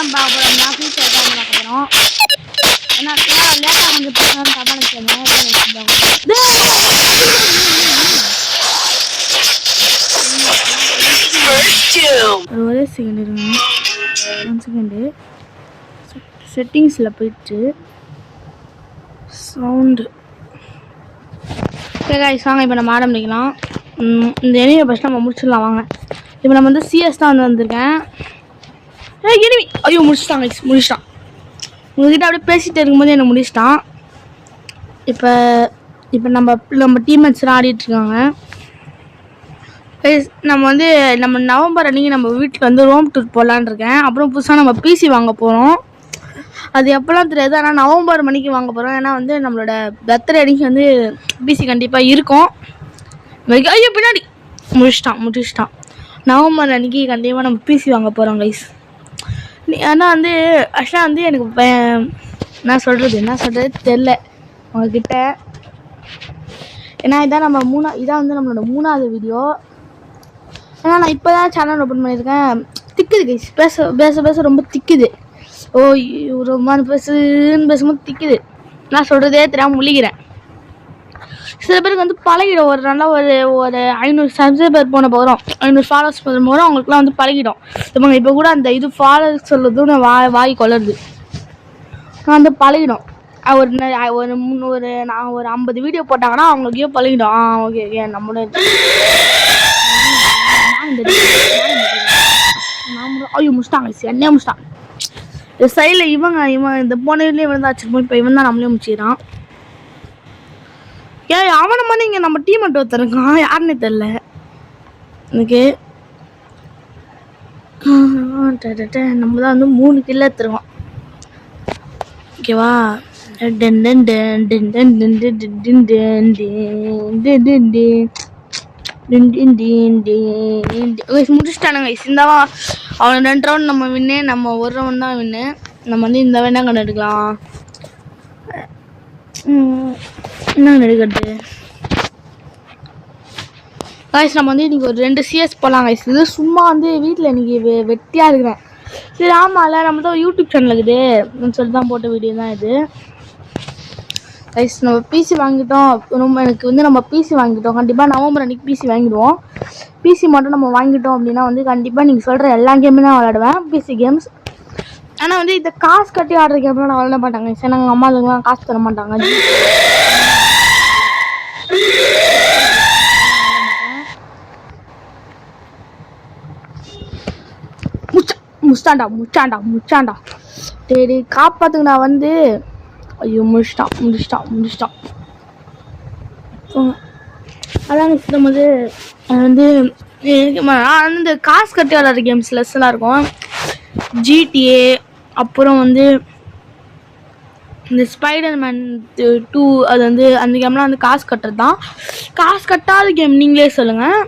நம்ம பார்க்க போகிறோம்னா ஃப்ரீ ஃபயர் தான் பார்க்க போகிறோம். ஏன்னா லேட்டாக கொஞ்சம் பசங்க தப்பாக ஒரே செகண்ட் இருங்க. 1 செகண்டு செட்டிங்ஸில் போயிட்டு சவுண்டு வாங்க. இப்போ நம்ம ஆரம்பிக்கலாம். இந்த எனியை ஃபஸ்ட் நம்ம முடிச்சிடலாம் வாங்க. இப்போ நம்ம வந்து சிஎஸ் தான் வந்திருக்கேன். எனிமி ஐயோ முடிச்சிட்டான் உங்ககிட்ட அப்படியே பேசிகிட்டு இருக்கும்போது என்னை முடிச்சிட்டான். இப்போ நம்ம டீம்மேட்ஸ்லாம் ஆடிட்டுருக்காங்க. நம்ம வந்து நம்ம நவம்பர் அன்றைக்கி நம்ம வீட்டில் வந்து ரோம் டூர் போகலான்னு இருக்கேன். அப்புறம் புதுசாக நம்ம பிசி வாங்க போகிறோம். அது எப்போல்லாம் தெரியாது, ஆனால் நவம்பர் மணிக்கு வாங்க போகிறோம். ஏன்னா வந்து நம்மளோட பர்த்டே அன்றைக்கி வந்து பிசி கண்டிப்பாக இருக்கும். ஐயோ பின்னாடி முடிச்சிட்டான். நவம்பர் அன்றைக்கி கண்டிப்பாக நம்ம பிசி வாங்க போகிறோம் கைஸ். ஆனால் வந்து ஆக்சுவலாக வந்து எனக்கு என்ன சொல்கிறது தெரில உங்ககிட்ட. ஏன்னா இதான் வந்து நம்மளோட 3வது வீடியோ. ஏன்னா நான் இப்போ தான் சேனல் ஓப்பன் பண்ணியிருக்கேன். திக்குது கைஸ், பேச ரொம்ப திக்குது. ரொம்ப பேசும்போது திக்குது. நான் சொல்கிறதே தெரியாமல் முழிக்கிறேன். சில பேருக்கு வந்து பழகிடும். ஒரு நல்லா ஒரு 500 சப்ஸ்கிரைபர் போன போகிறோம், 500 ஃபாலோவர்ஸ் போன போகிறோம், அவங்களுக்குலாம் வந்து பழகிடும். இப்போ கூட அந்த இது ஃபாலோவர்ஸ் சொல்கிறதும் நான் வாய் கொள்ளுறது நான் வந்து பழகிடும். நான் ஒரு 50 வீடியோ போட்டாங்கன்னா அவங்களுக்கே பழகிடும். ஓகே நம்மளோட ஐயோ முடிச்சிட்டாங்க. என்னையே முடிச்சிட்டான். சைடில் இவன் இந்த போன வீட்லேயே வந்து வச்சிருப்போம். இப்போ இவன் தான் நம்மளே முடிச்சிடான். அவனை மாதிரி இங்கே நம்ம டீம் மட்டும் ஒருத்தருக்கான், யாருன்னே தெரில எனக்கு. நம்ம தான் வந்து 3 கில்ல எடுத்துருக்கோம். ஓகேவா? முடிச்சிட்டானுங்க. இந்தாவா அவன் 2 ரவுண்ட் நம்ம வின்னு, நம்ம 1 ரவுண்ட் தான் வின்னு. நம்ம வந்து இந்த வேணா கண்டு எடுக்கலாம். என்ன எடுக்கிறது கைஸ்? நம்ம வந்து இன்றைக்கி ஒரு 2 சிஎஸ் போகலாம் கைஸ். இது சும்மா வந்து வீட்டில் இன்றைக்கி வெட்டியாக இருக்கிறேன். சரி ஆமாம்ல, நம்ம தான் யூடியூப் சேனல் இருக்குது சொல்லிட்டு தான் போட்ட வீடியோ தான் இது கைஸ். நம்ம பிசி வாங்கிட்டோம். எனக்கு வந்து நம்ம பிசி வாங்கிட்டோம். கண்டிப்பாக நவம்பர் அன்றைக்கி பிசி வாங்கிடுவோம். பிசி மட்டும் நம்ம வாங்கிட்டோம் அப்படின்னா வந்து கண்டிப்பாக நீங்கள் சொல்கிற எல்லா கேமுமே நான் விளாடுவேன், பிசி கேம்ஸ். ஆனால் வந்து இந்த காசு கட்டி ஆடுற கேம்லாம் நான் விளாட மாட்டாங்க. சரி நாங்கள் அம்மா அதுக்கெலாம் காசு தர மாட்டாங்க. முச்சாண்டா சரி காப்பாத்துங்கடா வந்து. ஐயோ முடிச்சிட்டான். அதான் நம்ம வந்து இந்த காசு கட்டி விளாட்ற கேம்ஸ் லெஸ்லாம் இருக்கும். GTA, அப்புறம் வந்து இந்த ஸ்பைடர்மேன் 2, அது வந்து அந்த கேம்லாம் வந்து காசு கட்டுறது தான். காசு கட்டாத கேம் நீங்களே சொல்லுங்கள்.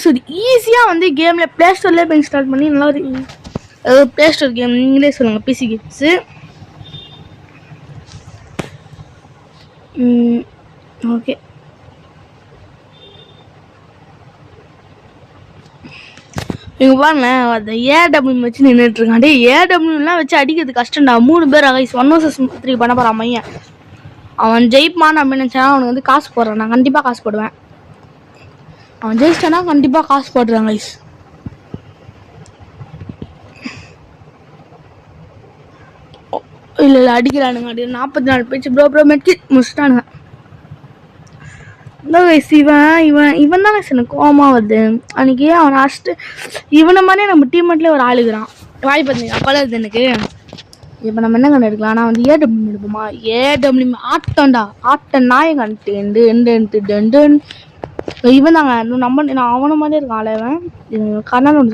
சரி ஈஸியாக வந்து கேமில் ப்ளே ஸ்டோர்லேயே போய் இன்ஸ்டால் பண்ணி நல்லா ஒரு ப்ளே ஸ்டோர் கேம் நீங்களே சொல்லுங்கள். PC games okay. இங்கே பாருங்களேன், அந்த ஏடபிள்யூ வச்சு நின்றுட்டுருக்கான். ஏடபிள்யூலாம் வச்சு அடிக்கிறது கஷ்டம்டா. 3 பேர் 1 vs 3 பண்ண போகிறான் மையன். அவன் ஜெயிப்பான் அப்படின்னு நினச்சானா அவனுக்கு வந்து காசு போடுறான். நான் கண்டிப்பாக காசு போடுவேன். அவன் ஜெயிச்சிட்டானா கண்டிப்பாக காசு போடுறான் கைஸ். இல்லை அடிக்கிறானுங்க. 44 பேச்சு ப்ரோ மெட்கிட் முடிச்சிட்டானுங்க. இந்த கைஸ் இவன் தான் கைஸ் எனக்கு கோவமாக வருது. அன்றைக்கி அவன் அடிச்சுட்டு இவனை மாதிரியே நம்ம டீம்மேட்லேயே ஒரு ஆளுகிறான். வாய் பார்த்தீங்க அப்போலாம் இருக்குது எனக்கு. இப்போ நம்ம என்ன கண்டு எடுக்கலாம்? ஆனால் வந்து ஏடபிள்யூ எடுப்போமா? ஏடபிள்யூ ஆட்டம் நாயகன் இவன் தாங்க நான் அவனை மாதிரியே இருக்கான். இவன் கண்ணன்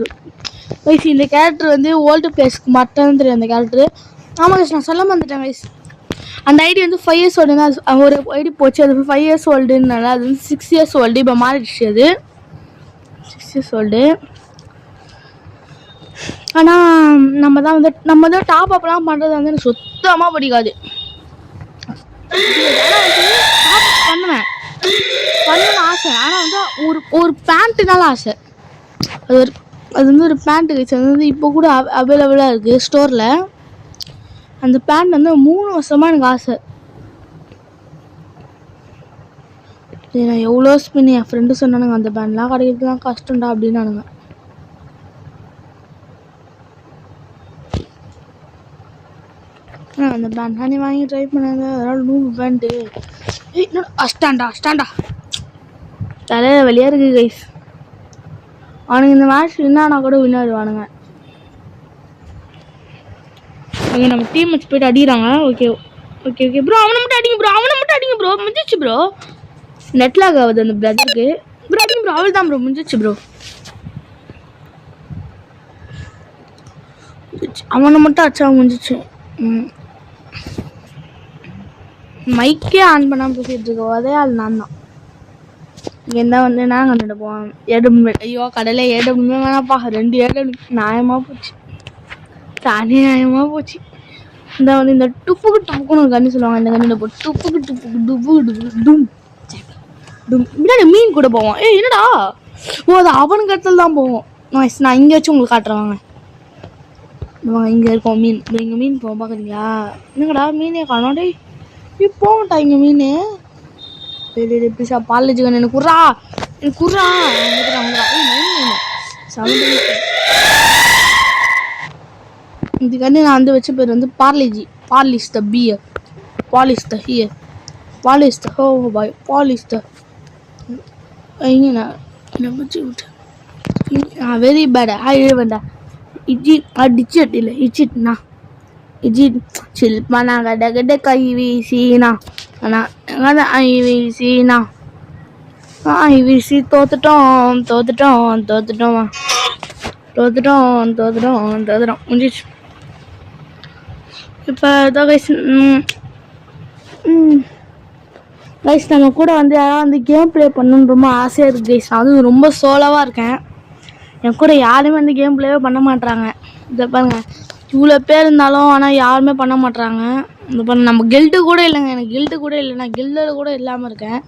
கைஸ். இந்த கேரக்டர் வந்து ஓல்டு பிளேஸ்க்கு மட்டும் தெரியும். அந்த கேரக்டரு ஆமாம் கைஸ், நான் சொல்ல வந்துட்டேன் கைஸ். அந்த ஐடி வந்து 5 years ஓல்டு தான். ஒரு ஐடி போச்சு, அது 5 years ஓல்டுனால அது வந்து 6 years ஓல்டு. இப்போ மாறிடுச்சு, அது 6 years ஓல்டு. ஆனால் நம்ம தான் டாப் அப்லாம் பண்ணுறது வந்து எனக்கு சுத்தமாக பிடிக்காது. பண்ணணும்னு ஆசை. ஆனால் வந்து ஒரு பேண்ட்டுனால ஆசை. அது ஒரு அது வந்து ஒரு பேண்ட்டு கைஸ். அது வந்து இப்போ கூட அவைலபிளாக இருக்குது ஸ்டோரில். அந்த பேண்ட் வந்து 3 வருஷமாக எனக்கு ஆசை. சரி, நான் எவ்வளோ ஸ்பின் என் ஃப்ரெண்டு சொன்னானுங்க அந்த பேண்ட்லாம் கிடைக்கிறதுலாம் கஷ்டம்டா அப்படின்னானுங்க. அந்த பேண்ட் நீ வாங்கி ட்ரை பண்ணாங்க. அதனால 100 பேண்ட்டு அஷ்டாண்டா தலையில் வெளியாக இருக்குது கைஸ். அவனுங்க இந்த மேட்ச் வின்னானா கூட வின்னாடுவானுங்க. ஓகே, நம்ம டீம் வச்சு போய்ட்டு அடிக்கிறாங்க. ஓகே ஓகே ஓகே ப்ரோ, அவனை மட்டும் அடிங்க ப்ரோ முடிஞ்சிச்சு ப்ரோ. நெட்லாக் ஆகுது அந்த பிரதருக்கு. ப்ரோ அடிங்க ப்ரோ, அவள் தான் ப்ரோ முடிஞ்சிச்சு ப்ரோ. அவனை மட்டும் அச்சா முடிஞ்சிச்சு. மைக்கே ஆன் பண்ணாமல் பேசிகிட்டு இருக்கோம். அதே ஆள் நான் தான். இங்கே வந்து நாங்கள் கண்டுட்டு போவோம். ஏடபிள்யூ. ஐயோ கடையில் ஏடபிள்யூமே வேணாப்பா, 2 ஏடபிள்யூ நியாயமாக போச்சு. தனி நியாயமாக போச்சு. இந்த வந்து இந்த டுப்புக்கு டப்புக்குன்னு ஒரு கண்ணு சொல்லுவாங்க. இந்த கண்ணில் போட்டு டுப்புக்கு டும் டும். முன்னாடி மீன் கூட போவோம். என்னடா அது அவனுக்கு இடத்துல தான் போவோம். நான் இங்கே வச்சு உங்களுக்கு காட்டுறேன். இங்கே இருக்கோம் மீன். இங்கே மீன் போவோம் பார்க்குறீங்களா? என்னங்கடா மீனே காணோடே. போகட்டா இங்கே மீன். பீஸா பால் சிக்கன் எனக்கு குறா இதுக்காண்டி நான் வந்து வச்ச பேர் வந்து பார்லேஜி. பாலிஸ் த பியர், பாலிஸ் த ஹியர், பாலிஸ் த ஹோ பாய், பாலிஸ் த இங்கே நான் வச்சு விட்டேன். வெரி பேடா வேண்டா. டிச்சிட் இல்லை இச்சிட்ண்ணா. இஜிட் சில்பனா கட கை வீசினா ஆனால் ஐ வீசினா ஐ வீசி தோத்துட்டோம் முடிஞ்சிச்சு. இப்போ கைஸ் நம்ம கூட வந்து யாராவது வந்து கேம் ப்ளே பண்ணணுன்னு ரொம்ப ஆசையாக இருக்குது கைஸ். நான் வந்து ரொம்ப சோலோவாக இருக்கேன். என் கூட யாருமே வந்து கேம் ப்ளேவே பண்ண மாட்றாங்க. இதை பாருங்கள், இவ்வளோ பேர் இருந்தாலும் ஆனால் யாருமே பண்ண மாட்றாங்க. இந்த பாருங்க, நம்ம கில்டு கூட இல்லைங்க. எனக்கு கில்டு கூட இல்லை. நான் கில்டில் கூட இல்லாமல் இருக்கேன்.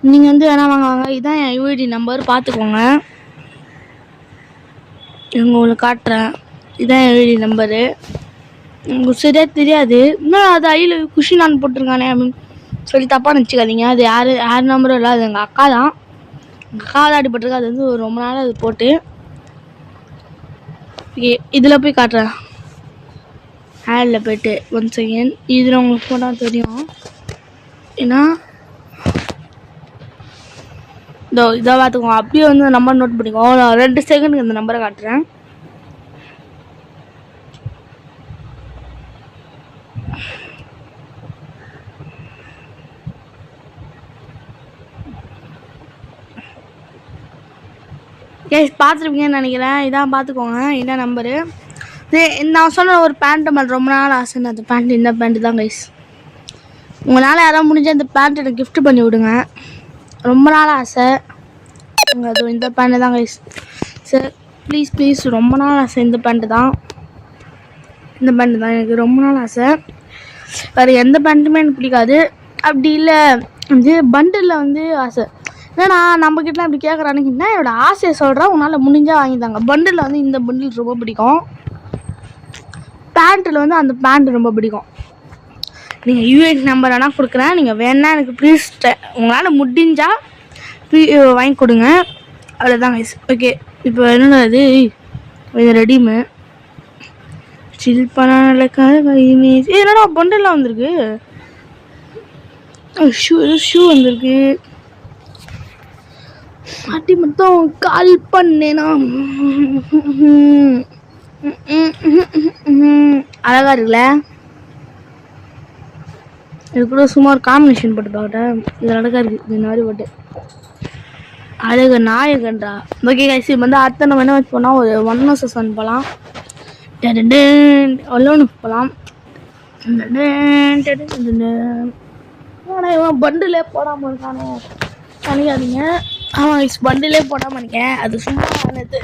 நீங்கள் வந்து வேணா வாங்க. இதுதான் என் யூஐடி நம்பர், பார்த்துக்கோங்க. உங்களுக்கு காட்டுறேன். இதுதான் என் யூஐடி நம்பரு. உங்களுக்கு சரியாக தெரியாது. இன்னும் அது ஐயில் குஷி நான் போட்டிருக்கானே அப்படின்னு சொல்லி தப்பாக நினச்சிக்காதீங்க. அது யார் நம்பரும் இல்லை, அது எங்கள் அக்கா தான். எங்கள் அக்கா தான் அடிபட்டிருக்கு. அது வந்து ரொம்ப நாள் அது போட்டு இதில் போய் காட்டுறேன். ஆடில் போய்ட்டு 1 செகண்ட். இதில் உங்களுக்கு போட்டால் தெரியும். ஏன்னா இதை பார்த்துக்கோங்க. அப்படியே வந்து நம்பர் நோட் பண்ணிக்கோ. 2 செகண்டுக்கு இந்த நம்பரை காட்டுறேன். பார்த்துருப்பீங்கன்னு நினைக்கிறேன். இதான் பார்த்துக்கோங்க. இதான் நம்பரு. நான் சொன்ன ஒரு பேண்ட்டு மேலே ரொம்ப நாள் ஆசைன்னு அந்த பேண்ட் இந்த பேண்ட்டு தான் கைஸ். உங்களால் யாராவது முடிஞ்ச இந்த பேண்ட் எனக்கு கிஃப்ட் பண்ணி விடுங்க. ரொம்ப நாள் ஆசை. அது இந்த பேண்ட்டு தான் கைஸ். சரி ப்ளீஸ் ரொம்ப நாள் ஆசை. இந்த பேண்ட்டு தான் எனக்கு ரொம்ப நாள் ஆசை. வேறு எந்த பேண்ட்டுமே எனக்கு பிடிக்காது. அப்படி இல்லை வந்து பண்டிலில் வந்து ஆசை. ஏன்னா நம்மக்கிட்டலாம் இப்படி கேட்குறானுங்க. என்ன என்னோட ஆசையை சொல்கிறேன், உன்னால் முடிஞ்சால் வாங்கித்தாங்க. பண்டிலில் வந்து இந்த பண்டில் ரொம்ப பிடிக்கும். பேண்ட்டில் வந்து அந்த பேண்ட் ரொம்ப பிடிக்கும். நீங்கள் யூஐடி நம்பர் வேணால் கொடுக்குறேன். நீங்கள் வேணா எனக்கு ப்ளீஸ் உங்களால் முடிஞ்சால் வாங்கி கொடுங்க. அவ்வளோதான் கைஸ். ஓகே, இப்போ என்னென்ன இது ரெடிமே சில் பண்ண கைமே. என்னடா பண்டெல்லாம் வந்திருக்கு. ஷூ வந்திருக்கு. மாட்டி மட்டும் கால் பண்ணேனா அழகா இருக்குல்ல. இது கூட சும்மா ஒரு காம்பினேஷன் போட்டு பார்க்கட்டேன். இது அழகா இருக்கு. இந்த மாதிரி போட்டு அழகு நாயகன்றா. ஓகே கைஸ், வந்து அடுத்த நம்ம என்ன வச்சு போனால் ஒரு 1 vs 1 போகலாம். ஒன்று போகலாம். ஆனால் இவன் பண்டிலே போடாமல் இருக்கானே நினைக்காதீங்க. ஆமாம் கைஸ், பண்டிலே போடாமல் இருக்கேன். அது சும்மா ஆனது.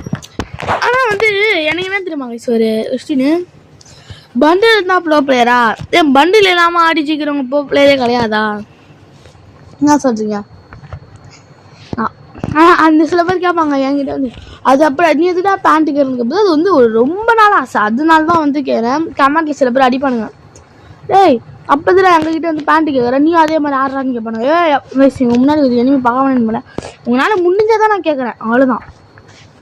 ஆனால் வந்து எனக்கு என்ன தெரியுமா கைஸ் ஒரு கொஸ்டின்னு, பண்டில் இருந்தால் ப்ரோ பிளேயரா? ஏன் பண்டில் இல்லாமல் ஆடிச்சிக்கிறவங்க ப்ரோ பிளேயரே கிடையாதா? என்ன சொல்கிறீங்க? அந்த சில பேர் கேட்பாங்க என்கிட்ட வந்து, அது அப்புறம் நீ எதுனா பேண்ட் கேட்கறதுக்கு போது அது வந்து ஒரு ரொம்ப நாள் ஆசை, அதனால தான் வந்து கேட்குறேன். கமெண்ட்ல சில பேர் அடிப்பானுங்க, டேய் அப்போதில் எங்ககிட்ட வந்து பேண்ட் கேட்குற நீ அதே மாதிரி ஆடுறான்னு கேட்பானுங்க. உங்கள் முன்னாடி ஒரு எனிமி பார்க்க போல உங்களால் முடிஞ்சதான் நான் கேட்குறேன், அவ்வளோதான்.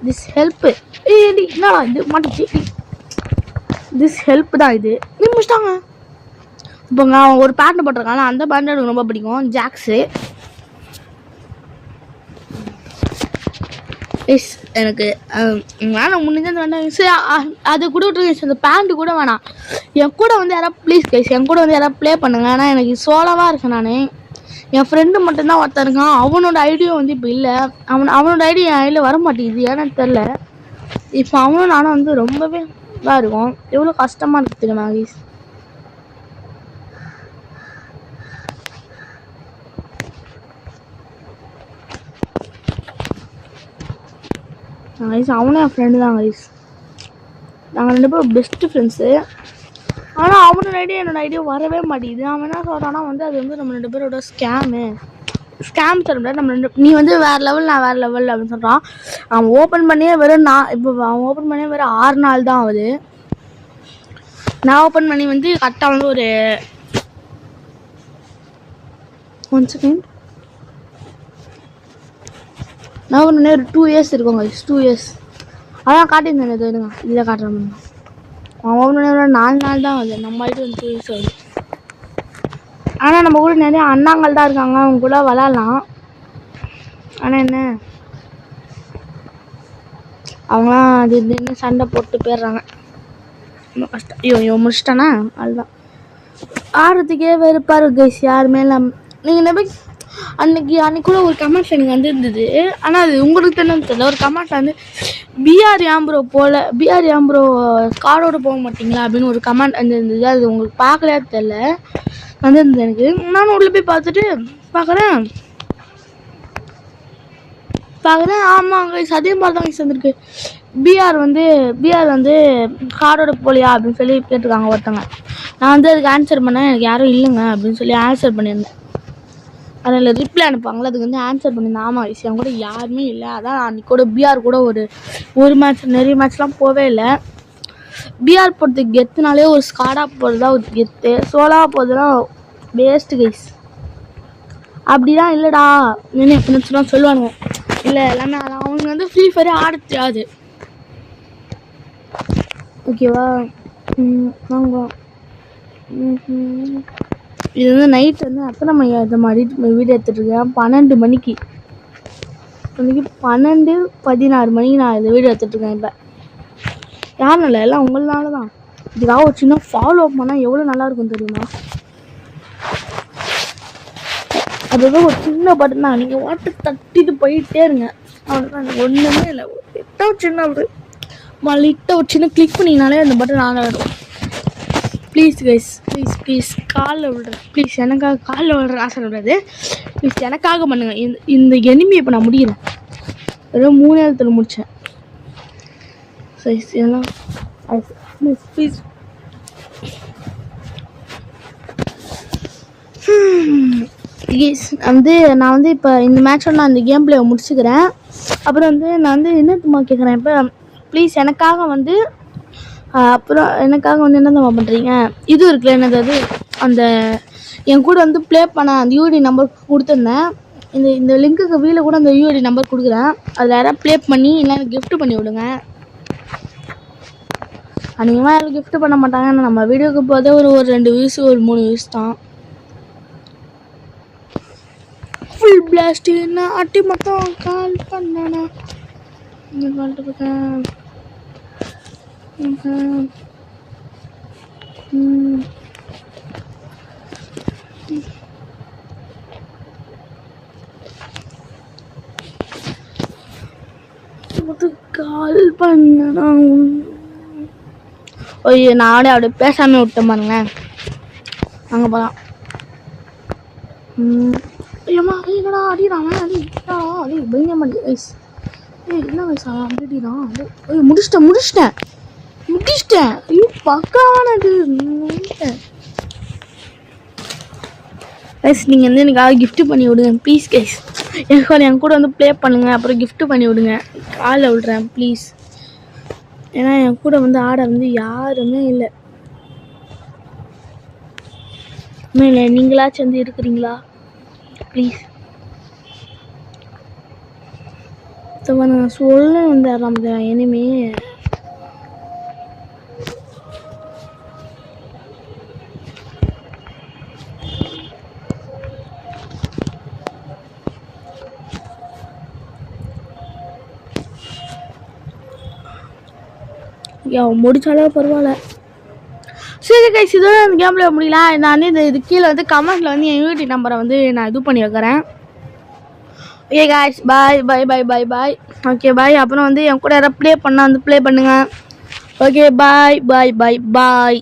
திஸ் ஹெல்ப்பு என்னடா இது மாட்டிச்சு, திஸ் ஹெல்ப் தான் இது. நீ முடிச்சிட்டாங்க. இப்போங்க அவன் ஒரு பேண்ட் போட்டிருக்காங்க, அந்த பேண்ட் எனக்கு ரொம்ப பிடிக்கும், ஜாக்ஸு. எஸ் எனக்கு வேணாம் முடிஞ்சது வேண்டாம். சரி அது கூட விட்டுருங்க, அந்த பேண்ட்டு கூட வேணாம். என் கூட வந்து யாராவது ப்ளீஸ் கைஸ் என் கூட வந்து யாராவது ப்ளே பண்ணுங்க. ஏன்னா எனக்கு சோலோவாக இருக்கேன் நான். என் ஃப்ரெண்டு மட்டும்தான் ஒருத்தன் இருக்கான், அவனோட ஐடியா வந்து இப்போ இல்லை. அவனோட ஐடியா என் ஐடியில் வர மாட்டேங்குது, ஏன்னு தெரில. இப்போ அவனும் நானும் வந்து ரொம்பவே இதாக இருக்கும். எவ்வளோ கஷ்டமாக இருக்குது தெரியுமா கைஸ். கைஸ் அவனும் என் ஃப்ரெண்டு தான் கைஸ், நாங்கள் 2 பேரும் பெஸ்ட்டு ஃப்ரெண்ட்ஸு. ஆனால் அவனோட ஐடியா என்னோட ஐடியா வரவே மாட்டேங்குது. அவன் என்ன சொல்கிறான்னா வந்து அது வந்து நம்ம 2 பேரோட ஸ்கேம் சொல்ல முடியாது. நம்ம நீ வந்து வேறு லெவல் நான் வேறு லெவல் அப்படின்னு சொல்கிறான். அவன் ஓப்பன் பண்ணியே வெறும் அவன் ஓப்பன் பண்ணியே வெறும் 6 நாள் தான் ஆகுது. நான் ஓப்பன் பண்ணி வந்து கரெக்டாக வந்து ஒரு 1 செகண்ட் நான் ஒன்று ஒரு 2 இயர்ஸ் இருக்குங்க, 2 இயர்ஸ். அதான் காட்டியிருந்தேன் இது வேணுங்க, இதில் காட்டுறேன். அவன் 4 நாள் தான் ஆகுது, நம்ம ஆகிட்டு வந்து 2 இயர்ஸ் ஆகுது. ஆனால் நம்ம கூட நிறைய அண்ணாங்கள் தான் இருக்காங்க, அவங்க கூட விளாட்லாம். ஆனால் என்ன அவங்களாம் அது என்ன சண்டை போட்டு போயிடுறாங்க, ரொம்ப கஷ்டம். ஐயோ முடிச்சிட்டானா, அதுதான் ஆடுறதுக்கே வெறுப்பாக இருக்கு கைஸ். யாருமே இல்லாமல் நீங்கள் நம்பி அன்னைக்கு கூட ஒரு கமெண்ட்ஸ் எனக்கு வந்துருந்தது. ஆனால் அது உங்களுக்கு என்னன்னு தெரியல. ஒரு கமெண்ட்ல வந்து பிஆர் ஏம்புரோ கார்டோடு போக மாட்டிங்களா அப்படின்னு ஒரு கமெண்ட் வந்துருந்தது. அது உங்களுக்கு பார்க்கலையா தெரில, வந்துருந்தது எனக்கு. நானும் உள்ளே போய் பார்க்குறேன் ஆமாம் கைஸ் அதே மாதிரி தான் கைஸ் வந்திருக்கு. பிஆர் வந்து கார்டோட போகலையா அப்படின்னு சொல்லி கேட்டிருக்காங்க ஒருத்தங்க. நான் வந்து அதுக்கு ஆன்சர் பண்ணேன், எனக்கு யாரும் இல்லைங்க அப்படின்னு சொல்லி ஆன்சர் பண்ணியிருந்தேன். அதில் ரிப்ளை அனுப்பாங்களே, அதுக்கு வந்து ஆன்சர் பண்ணியிருந்தேன். ஆமாம் விஷயம் கூட யாருமே இல்லை. அதான் அன்றைக்கி கூட பிஆர் கூட ஒரு மேட்ச் நிறைய மேட்ச்லாம் போவே இல்லை. பிஆர் போகிறதுக்கு கெத்துனாலே ஒரு ஸ்காடாக போகிறது தான் ஒரு கெத்து, சோலாக போகிறதுலாம் வேஸ்ட்டு கைஸ். அப்படிலாம் இல்லைடா என்ன ஃப்ரெண்ட்ஸ்லாம் சொல்லுவானுங்க. இல்லை எல்லாமே அவங்க வந்து ஃப்ரீ ஃபயரே ஆட தெரியாது, ஓகேவா. வாங்க இது வந்து நைட் வந்து அத்தனை மணி இந்த மாதிரி வீடியோ எடுத்துகிட்ருக்கேன். 12 மணிக்கு 12:16 மணிக்கு நான் இந்த வீடியோ எடுத்துகிட்ருக்கேன். இப்போ யாரும் இல்லை, எல்லாம் உங்களால தான். இதுக்காக ஒரு சின்ன ஃபாலோ பண்ணால் எவ்வளோ நல்லாயிருக்கும் தெரியுமா. அதுதான் ஒரு சின்ன பட்டன் தான், நீங்கள் வாட்டர் தட்டிட்டு போயிட்டே இருங்க, அவ்வளோதான். எனக்கு ஒன்றுமே இல்லை. லிட்டாக ஒரு சின்ன கிளிக் பண்ணிங்கனாலே அந்த பட்டன் ஆன் ஆகிடும். ப்ளீஸ் கைஸ் ப்ளீஸ் காலில் விடுறேன், ப்ளீஸ் எனக்காக காலில் விடுற ஆசை விடாது, ப்ளீஸ் எனக்காக பண்ணுங்கள். இந்த எனிமி இப்போ நான் முடிகிறேன், வெறும் 3 நேரத்தில் முடித்தேன். ஸோ இதெல்லாம் ப்ளீஸ் நான் வந்து இப்போ இந்த மேட்சோட நான் இந்த கேம் பிளேயை முடிச்சுக்கிறேன். அப்புறம் வந்து நான் வந்து என்ன கேட்குறேன், இப்போ ப்ளீஸ் எனக்காக வந்து அப்புறம் எனக்காக வந்து என்ன தான் பண்ணுறீங்க, இது இருக்குல்ல என்னது அந்த என் கூட வந்து ப்ளே பண்ண அந்த யூடி நம்பர் கொடுத்துருந்தேன். இந்த லிங்க்குக்கு வீட்டில் கூட அந்த யூடி நம்பர் கொடுக்குறேன், அதில் யாராவது ப்ளே பண்ணி இல்லை கிஃப்ட் பண்ணி விடுங்க. அதிகமாக யாரும் கிஃப்ட் பண்ண மாட்டாங்க, நம்ம வீடியோக்கு போதே ஒரு 2 வியூஸ் ஒரு 3 வியூஸ் தான். ஃபுல் பிளாஸ்ட் என்ன அட்டி மட்டும் கால் பண்ணேண்ணா இந்த கால்ட்டு இருக்கேன். கால் பண்ண ஐயோ நானே அப்படியே பேசாம விட்டேன் பாருங்க. அங்கே போகலாம். ஐயம்மா என்னடா அடிடான் அடி பயங்கரமா வயசு. என்ன வயசா அடிடான். முடிச்சிட்டேன் ஐயோ பக்காவானது. கைஸ் நீங்கள் வந்து எனக்காக கிஃப்ட் பண்ணி விடுங்க ப்ளீஸ் கைஸ். என் கூட வந்து ப்ளே பண்ணுங்க, அப்புறம் gift பண்ணி விடுங்க. காலில் விடுறேன் ப்ளீஸ். ஏன்னா என் கூட வந்து ஆட வந்து யாருமே இல்லை. இல்லை நீங்களாச்சும் வந்து இருக்கிறீங்களா ப்ளீஸ்? நான் சொல்ல வந்து இனிமே முடிச்சாலும் பரவாயில்ல. சரி கைஸ், இதோட அந்த கேமில் முடியல. நான் வந்து இது கீழே வந்து கமெண்ட்டில் வந்து என் யூடியூப் நம்பரை வந்து நான் இது பண்ணி வைக்கிறேன். Okay guys, bye bye bye bye bye. Okay bye. அப்புறம் வந்து என் கூட யாராவது ப்ளே பண்ணால் வந்து ப்ளே பண்ணுங்கள். ஓகே பாய் பாய் பாய் பாய்.